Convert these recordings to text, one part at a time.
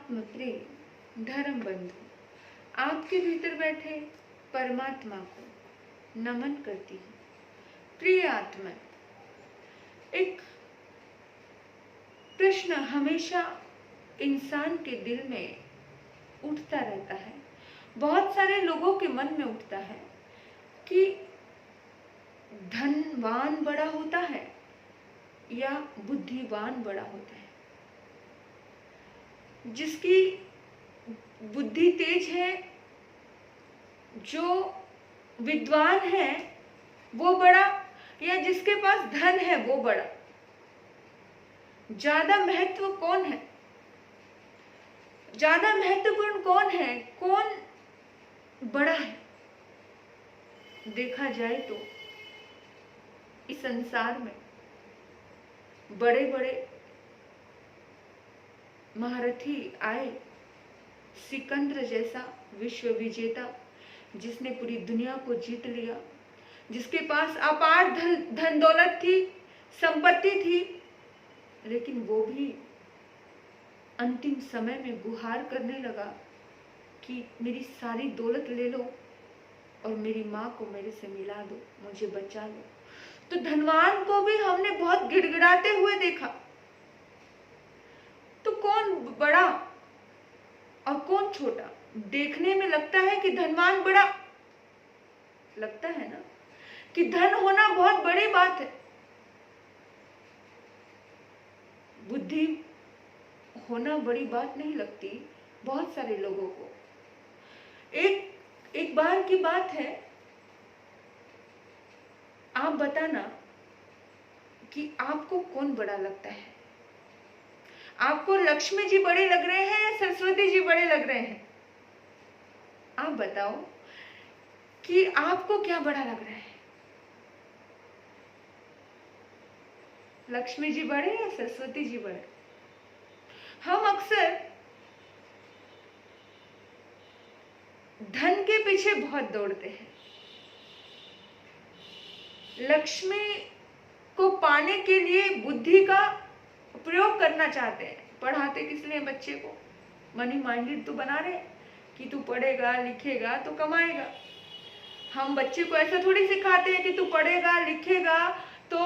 आत्म प्रिय धर्म बंधु, आपके भीतर बैठे परमात्मा को नमन करती हूँ। प्रिय आत्मा, एक प्रश्न हमेशा इंसान के दिल में उठता रहता है, बहुत सारे लोगों के मन में उठता है कि धनवान बड़ा होता है या बुद्धिवान बड़ा होता है। जिसकी बुद्धि तेज है, जो विद्वान है वो बड़ा, या जिसके पास धन है वो बड़ा? ज्यादा महत्व कौन है? ज्यादा महत्वपूर्ण कौन है? कौन बड़ा है? देखा जाए तो इस संसार में बड़े बड़े महारथी आए। सिकंदर जैसा विश्व विजेता, जिसने पूरी दुनिया को जीत लिया, जिसके पास अपार धन दौलत थी, संपत्ति थी, लेकिन वो भी अंतिम समय में गुहार करने लगा कि मेरी सारी दौलत ले लो और मेरी माँ को मेरे से मिला दो, मुझे बचा लो। तो धनवान को भी हमने बहुत गिड़गिड़ाते हुए देखा। तो कौन बड़ा और कौन छोटा? देखने में लगता है कि धनवान बड़ा, लगता है ना कि धन होना बहुत बड़ी बात है, बुद्धि होना बड़ी बात नहीं लगती बहुत सारे लोगों को। एक बार की बात है, आप बताना कि आपको कौन बड़ा लगता है? आपको लक्ष्मी जी बड़े लग रहे हैं या सरस्वती जी बड़े लग रहे हैं? आप बताओ कि आपको क्या बड़ा लग रहा है? लक्ष्मी जी बड़े या सरस्वती जी बड़े? हम अक्सर धन के पीछे बहुत दौड़ते हैं। लक्ष्मी को पाने के लिए बुद्धि का प्रयोग करना चाहते हैं। पढ़ाते किस लिए बच्चे को? मनी माइंडेड तो बना रहे हैं कि तू पढ़ेगा लिखेगा तो कमाएगा। हम बच्चे को ऐसा थोड़ी सिखाते हैं कि तू पढ़ेगा लिखेगा तो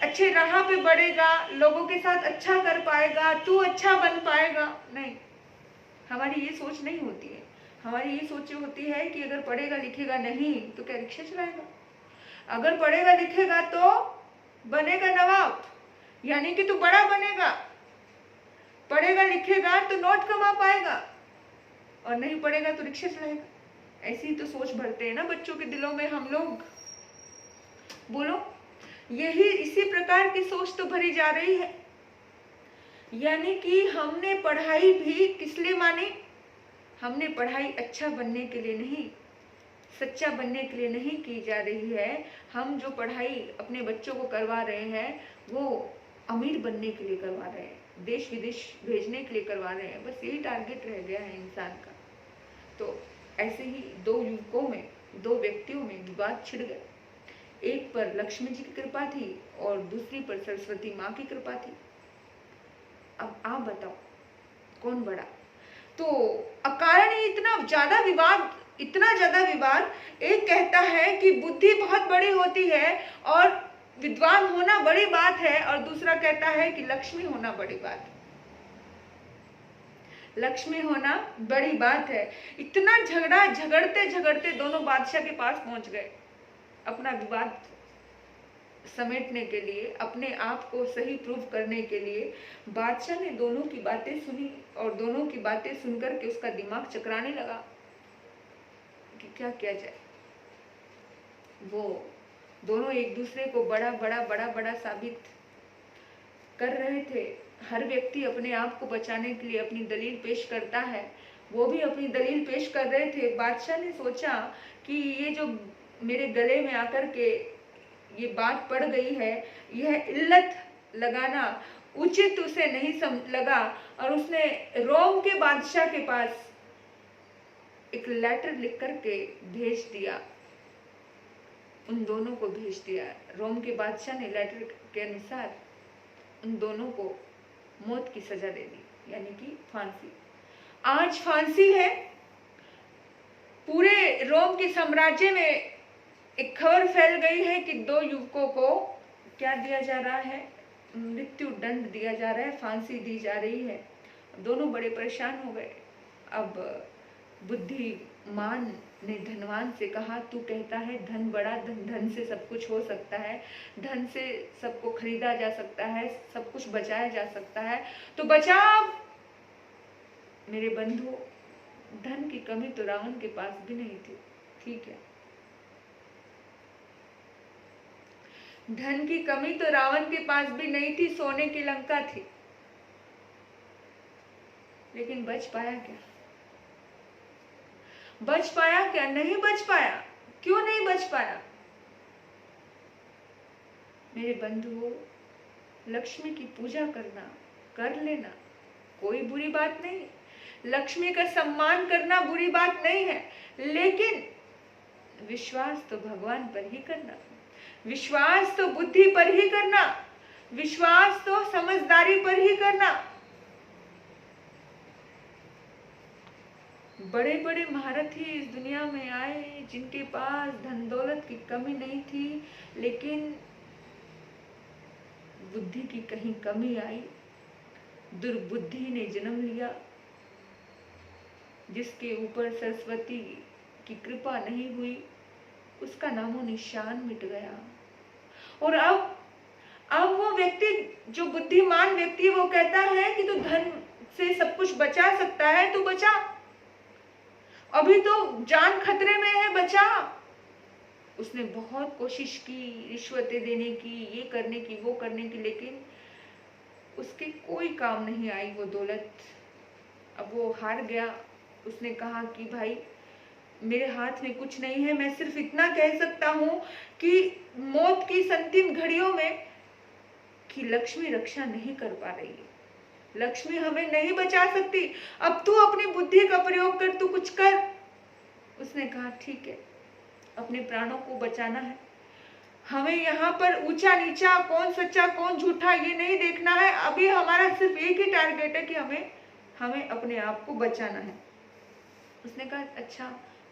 अच्छे राह पे बढ़ेगा, लोगों के साथ अच्छा कर पाएगा, तू अच्छा बन पाएगा। नहीं, हमारी ये सोच नहीं होती है। हमारी ये सोच होती है कि अगर पढ़ेगा लिखेगा नहीं तो क्या रिक्शा चलाएगा? अगर पढ़ेगा लिखेगा तो बनेगा नवाब, यानी कि तू बड़ा बनेगा। पढ़ेगा लिखेगा तो नोट कमा पाएगा, और नहीं पढ़ेगा तो रिक्शा चलाएगा। ऐसी तो सोच भरते हैं ना बच्चों के दिलों में हम लोग। बोलो, यही इसी प्रकार की सोच तो भरी जा रही है। यानी कि हमने पढ़ाई भी किस लिए मानी? हमने पढ़ाई अच्छा बनने के लिए नहीं, सच्चा बनने के लिए नहीं की जा रही है। हम जो पढ़ाई अपने बच्चों को करवा रहे हैं वो अमीर बनने के लिए करवा रहे हैं, देश विदेश भेजने के लिए करवा रहे हैं। बस यही टारगेट रह गया है इंसान का। तो ऐसे ही दो युवकों में, दो व्यक्तियों में विवाद छिड़ गया। एक पर लक्ष्मी जी की कृपा थी और दूसरी पर सरस्वती माँ की कृपा थी। अब आप बताओ कौन बड़ा? तो अकारण ही इतना ज्यादा विवाद। एक कहता है कि बुद्धि बहुत बड़ी होती है और विद्वान होना बड़ी बात है, और दूसरा कहता है कि लक्ष्मी होना बड़ी बात है। लक्ष्मी होना बड़ी बात है। इतना झगड़ते दोनों बादशाह के पास पहुंच गए अपना विवाद समेटने के लिए, अपने आप को सही प्रूव करने के लिए। बादशाह ने दोनों की बातें सुनी और दोनों की बातें सुनकर के उसका दिमाग चकराने लगा कि क्या किया जाए। वो दोनों एक दूसरे को बड़ा साबित कर रहे थे। हर व्यक्ति अपने आप को बचाने के लिए अपनी दलील पेश करता है, वो भी अपनी दलील पेश कर रहे थे। बादशाह ने सोचा कि ये जो मेरे गले में आकर के ये बात पड़ गई है, यह इल्लत लगाना उचित उसे नहीं लगा, और उसने रोम के बादशाह के पास एक लेटर लिख करके भेज दिया। उन दोनों को भेज दिया। रोम के बादशाह ने लेटर के अनुसार उन दोनों को मौत की सजा दे दी, यानी कि फांसी। आज फांसी है। पूरे रोम के साम्राज्य में एक खबर फैल गई है कि 2 युवकों को क्या दिया जा रहा है, मृत्यु दंड दिया जा रहा है, फांसी दी जा रही है। दोनों बड़े परेशान हो गए। अब बुद्धिमान ने धनवान से कहा, तू कहता है धन बड़ा, धन से सब कुछ हो सकता है, धन से सबको खरीदा जा सकता है, सब कुछ बचाया जा सकता है, तो बचा। मेरे बंधु, धन की कमी तो रावण के पास भी नहीं थी, ठीक है, धन की कमी तो रावण के पास भी नहीं थी, सोने की लंका थी, लेकिन बच पाया क्या? बच पाया क्या? नहीं बच पाया। क्यों नहीं बच पाया? मेरे बंधुओं, लक्ष्मी की पूजा करना, कर लेना, कोई बुरी बात नहीं। लक्ष्मी का सम्मान करना बुरी बात नहीं है, लेकिन विश्वास तो भगवान पर ही करना, विश्वास तो बुद्धि पर ही करना, विश्वास तो समझदारी पर ही करना। बड़े बड़े महारथी इस दुनिया में आए जिनके पास धन दौलत की कमी नहीं थी, लेकिन बुद्धि की कहीं कमी आई, दुर्बुद्धि ने जन्म लिया, जिसके ऊपर सरस्वती की कृपा नहीं हुई, उसका नामो निशान मिट गया। और अब वो व्यक्ति, जो बुद्धिमान व्यक्ति, वो कहता है कि तू धन से सब कुछ बचा सकता है, तू बचा, अभी तो जान खतरे में है, बचा। उसने बहुत कोशिश की रिश्वतें देने की, ये करने की, वो करने की, लेकिन उसके कोई काम नहीं आई वो दौलत। अब वो हार गया। उसने कहा कि भाई मेरे हाथ में कुछ नहीं है, मैं सिर्फ इतना कह सकता हूं कि मौत की अंतिम घड़ियों में कि लक्ष्मी रक्षा नहीं कर पा रही है, लक्ष्मी हमें नहीं बचा सकती, अब तू अपनी बुद्धि का प्रयोग कर, तू कुछ कर। उसने कहा ठीक है, अपने प्राणों को बचाना है, हमें यहाँ पर ऊंचा नीचा, कौन सच्चा कौन झूठा, ये नहीं देखना है। अभी हमारा सिर्फ एक ही टारगेट है कि हमें अपने आप को बचाना है। उसने कहा अच्छा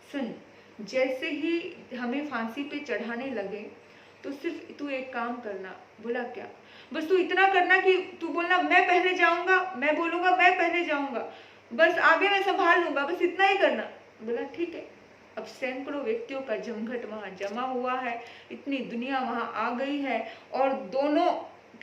सुन, जैसे ही हमें फांसी पे चढ़ाने लगे तो सिर्फ तू एक काम करना। बोला क्या? बस तू इतना करना कि तू बोलना मैं पहले जाऊंगा, मैं बोलूंगा मैं पहले जाऊंगा, बस आगे मैं संभाल लूंगा, बस इतना ही करना। बोला ठीक है। अब सैकड़ों व्यक्तियों का जमघट वहां जमा हुआ है, इतनी दुनिया वहां आ गई है, और दोनों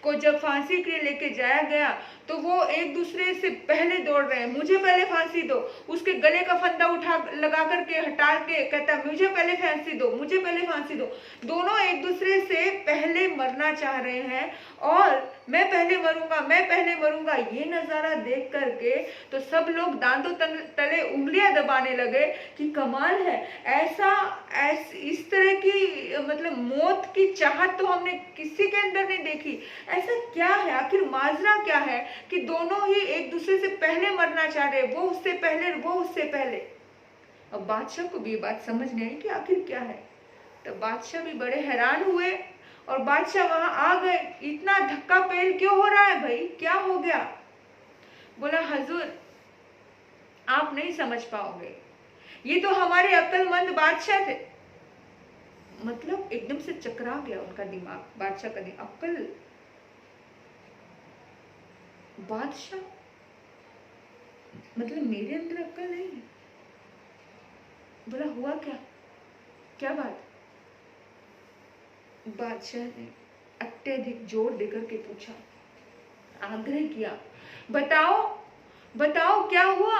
को जब फांसी के लिए लेके जाया गया तो वो एक दूसरे से पहले दौड़ रहे हैं, मुझे पहले फांसी दो। उसके गले का फंदा उठा लगा करके हटा के कहता मुझे पहले फांसी दो, मुझे पहले फांसी दो। दोनों एक दूसरे से पहले मरना चाह रहे हैं, और मैं पहले मरूंगा, मैं पहले मरूंगा। ये नजारा देख करके तो सब लोग दांतों तले उंगलियां दबाने लगे कि कमाल है, इस तरह की मतलब मौत की चाहत तो हमने किसी के अंदर नहीं देखी। ऐसा क्या है, आखिर माजरा क्या है कि दोनों ही एक दूसरे से पहले मरना चाह रहे, वो उससे पहले, वो उससे पहले। अब बादशाह को भी ये बात समझ नहीं आई कि आखिर क्या है। तब बादशाह भी बड़े हैरान हुए, और बादशाह वहां आ गए। इतना धक्का पेल क्यों हो रहा है भाई, क्या हो गया? बोला हुजूर आप नहीं समझ पाओगे, ये तो हमारे अक्लमंद बादशाह थे। मतलब एकदम से चकरा गया उनका दिमाग, बादशाह का दिमाग। अक्ल, बादशाह, मतलब मेरे अंदर अक्ल नहीं है? बोला हुआ क्या, क्या बात? बादशाह ने अत्यधिक जोर देकर के पूछा, आग्रह किया, बताओ बताओ क्या हुआ,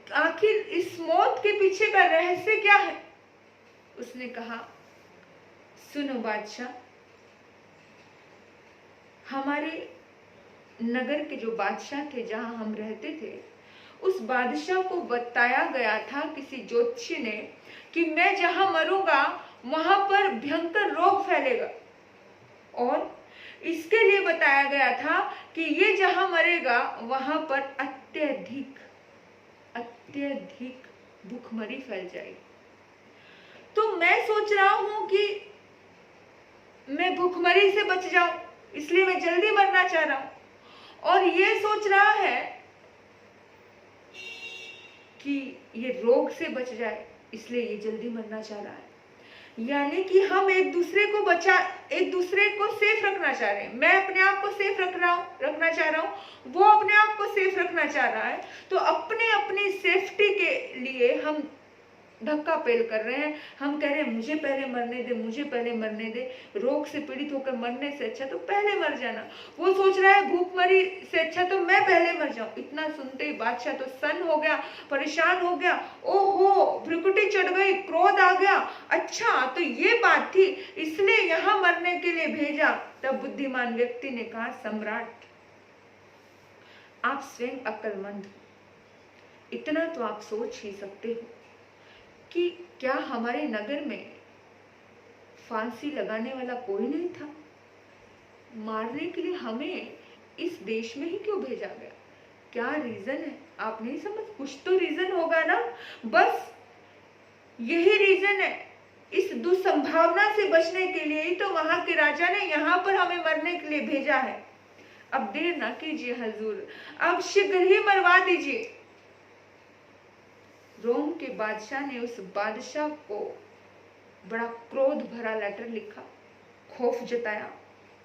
आखिर इस मौत के पीछे का रहस्य क्या है? उसने कहा सुनो बादशाह, हमारे नगर के जो बादशाह थे, जहां हम रहते थे, उस बादशाह को बताया गया था किसी ज्योतिषी ने कि मैं जहां मरूंगा वहां पर भयंकर रोग फैलेगा, और इसके लिए बताया गया था कि ये जहां मरेगा वहां पर अत्यधिक भूखमरी फैल जाएगी। तो मैं सोच रहा हूं कि मैं भूखमरी से बच जाऊं, इसलिए मैं जल्दी मरना चाह रहा हूं। और ये सोच रहा है कि ये रोग से बच जाए, इसलिए ये जल्दी मरना चाह रहा है। यानी कि हम एक दूसरे को सेफ रखना चाह रहे हैं। मैं अपने आप को सेफ रखना चाह रहा हूँ, वो अपने आप को सेफ रखना चाह रहा है। तो अपनी सेफ्टी के लिए हम धक्का पेल कर रहे हैं। हम कह रहे हैं मुझे पहले मरने दे, रोग से पीड़ित होकर मरने से अच्छा तो पहले मर जाना। वो सोच रहा है भूखमरी से अच्छा तो मैं पहले मर जाऊं। इतना सुनते ही बादशाह तो सन्न हो गया, परेशान हो गया। ओहो, भ्रुकुटी चढ़ गई, क्रोध आ गया। अच्छा तो ये बात थी, इसलिए यहाँ मरने के लिए भेजा। तब बुद्धिमान व्यक्ति ने कहा, सम्राट आप स्वयं अक्लमंद, इतना तो आप सोच ही सकते हो कि क्या हमारे नगर में फांसी लगाने वाला कोई नहीं था? मारने के लिए हमें इस देश में ही क्यों भेजा गया? क्या रीजन है? आप नहीं समझ? कुछ तो रीजन होगा ना। बस यही रीजन है। इस दुस्संभावना से बचने के लिए ही तो वहां के राजा ने यहाँ पर हमें मरने के लिए भेजा है। अब देर ना कीजिए हजूर, अब शीघ्र ही मरवा दीजिए। रोम के बादशाह ने उस बादशाह को बड़ा क्रोध भरा लेटर लिखा, खौफ जताया,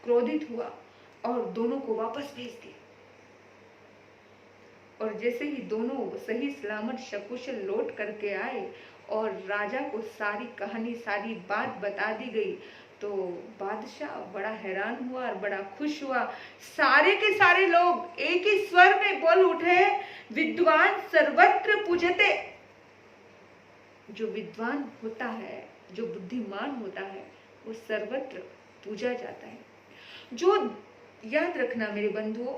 क्रोधित हुआ और दोनों को वापस भेज दिया। और जैसे ही दोनों सही सलामत सकुशल लौट करके आए और राजा को सारी कहानी, सारी बात बता दी गई, तो बादशाह बड़ा हैरान हुआ और बड़ा खुश हुआ। सारे के सारे लोग एक ही स्वर में बोल उठे, विद्वान सर्वत्र पूजते। जो विद्वान होता है, जो बुद्धिमान होता है, वो सर्वत्र पूजा जाता है। जो याद रखना मेरे बंधुओं,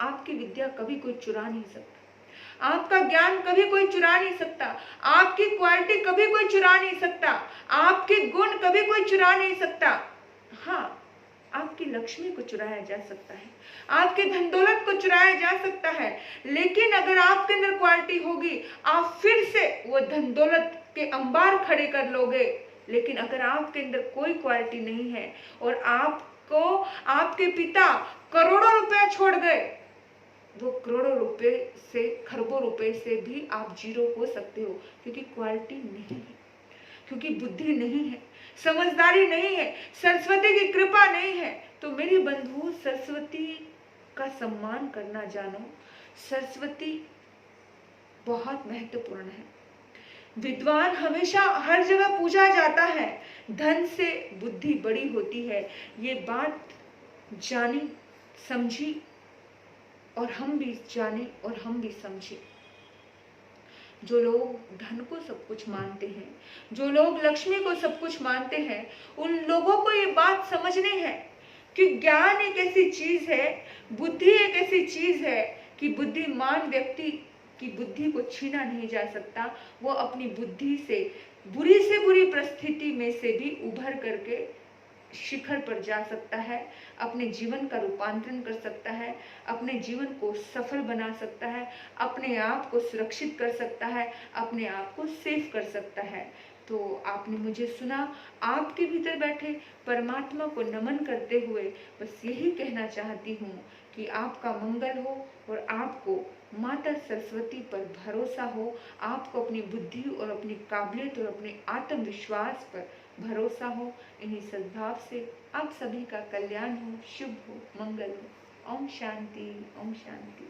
आपकी विद्या कभी कोई चुरा नहीं सकता, आपका ज्ञान कभी कोई चुरा नहीं सकता, आपकी क्वालिटी कभी कोई चुरा नहीं सकता, आपके गुण कभी कोई चुरा नहीं सकता। हाँ, आपकी लक्ष्मी को चुराया जा सकता है, आपके धन दौलत को चुराया जा सकता है, लेकिन अगर आपके अंदर क्वालिटी होगी, आप फिर से वो धन दौलत के अंबार खड़े कर लोगे। लेकिन अगर आपके अंदर कोई क्वालिटी नहीं है और आपको आपके पिता करोड़ों रुपया छोड़ गए, वो करोड़ों रुपए से, खरबों रुपए से भी आप जीरो हो सकते हो, क्योंकि क्वालिटी नहीं है, क्योंकि बुद्धि नहीं है, समझदारी नहीं है, सरस्वती की कृपा नहीं है। तो मेरे बंधु, सरस्वती का सम्मान करना जानो। सरस्वती बहुत महत्वपूर्ण है। विद्वान हमेशा हर जगह पूजा जाता है। धन से बुद्धि बड़ी होती है, ये बात जानी समझी और हम भी जाने और हम भी समझे। जो लोग धन को सब कुछ मानते हैं, जो लोग लक्ष्मी को सब कुछ मानते हैं, उन लोगों को ये बात समझनी है कि ज्ञान एक ऐसी चीज है, बुद्धि एक ऐसी चीज है कि बुद्धिमान व्यक्ति की बुद्धि को छीना नहीं जा सकता। वो अपनी बुद्धि से बुरी परिस्थिति में से भी उभर करके शिखर पर जा सकता है, अपने जीवन का रूपांतरण कर सकता है, अपने जीवन को सफल बना सकता है, अपने आप को सुरक्षित कर सकता है, अपने आप को सेफ कर सकता है। तो आपने मुझे सुना, आपके भीतर बैठे परमात्मा को नमन करते हुए बस यही कहना चाहती हूँ कि आपका मंगल हो और आपको माता सरस्वती पर भरोसा हो, आपको अपनी बुद्धि और अपनी काबिलियत और अपने आत्मविश्वास पर भरोसा हो। इन्हीं सद्भाव से आप सभी का कल्याण हो, शुभ हो, मंगल हो। ओम शांति, ओम शांति।